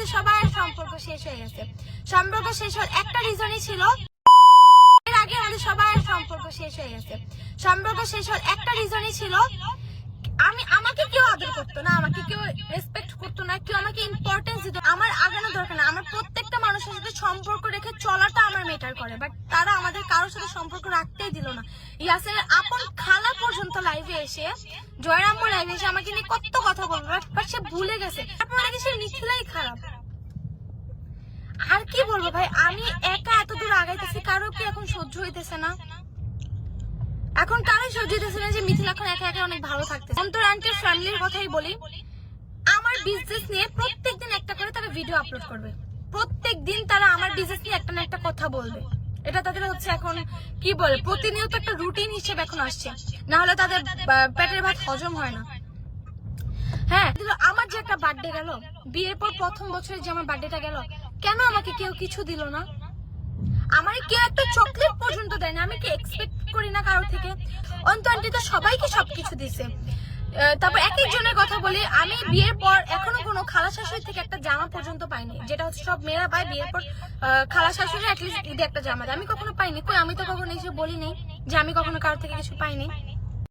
আমাদের সবার সম্পর্ক শেষ হয়ে গেছে। সম্পর্ক শেষ হওয়ার একটা রিজনই ছিল, এর আগে আমাদের সবার সম্পর্ক শেষ হয়ে গেছে। সম্পর্ক শেষ হওয়ার একটা রিজনই ছিল, আমাকে কেউ আদর করতো না, আমাকে কেউ রেসপেক্ট করতো না, কেউ আমাকে ইম্পর্টেন্স দিত। আমার আগানো দরকার না, আমার প্রত্যেকটা মানুষের সাথে সম্পর্ক রেখে চলাটা আমার ম্যাটার করে, বাট তারা আমাদের কারোর সাথে সম্পর্ক রাখতেই দিল না। ইয়াসিনের আপন খালা পর্যন্ত লাইভে এসে, জয়রাম্য লাইভে এসে আমাকে নিয়ে কত কথা বলবো, বাট সে ভুলে গেছে। তারপর নাকি সে মিথিলাই খারাপ। আর কি বলবো ভাই, আমি একা এত দূর আগাইতেছি, কারো কি এখন সহ্য হইতেছে না? এখন কারোই সহ্য হইতেছে না যে মিথিলা এখন একা একা অনেক ভালো থাকতেছে। অন্তর আন্টির ফ্যামিলির কথাই বলি, আমার বিজনেস নিয়ে প্রত্যেকদিন একটা করে তারা ভিডিও আপলোড করবে, প্রত্যেকদিন তারা আমার বিজনেস নিয়ে একটা না একটা কথা বলবে। এটা তাদের হচ্ছে এখন কি বলে, প্রতিনিয়ত একটা রুটিন হিসেবে এখন আসছে, না হলে তাদের পেটের ভাত হজম হয় না। হ্যাঁ, আমার যে একটা বার্থডে গেল, বিয়ের পর প্রথম বছরে যে আমার বার্থডেটা গেল, কেন আমাকে কেউ কিছু দিল না? আমার কেউ একটা চকলেট পর্যন্ত দেয় না। আমি কি এক্সপেক্ট করি না কারো থেকে? অন্ত আন্টি তো সবাইকে সবকিছু দিছে। তারপর এক একজনের কথা বলি, আমি বিয়ের পর এখনো কোনো খালা শাশুড়ি থেকে একটা জামা পর্যন্ত পাইনি, যেটা হচ্ছে সব মেয়েরা পায় বিয়ের পর। খালা শাশুড়ি অ্যাটলিস্ট ঈদে একটা জামা দেয়, আমি কখনো পাইনি। কই, আমি তো কখনো এসে বলি নেই যে আমি কখনো কারো থেকে কিছু পাইনি।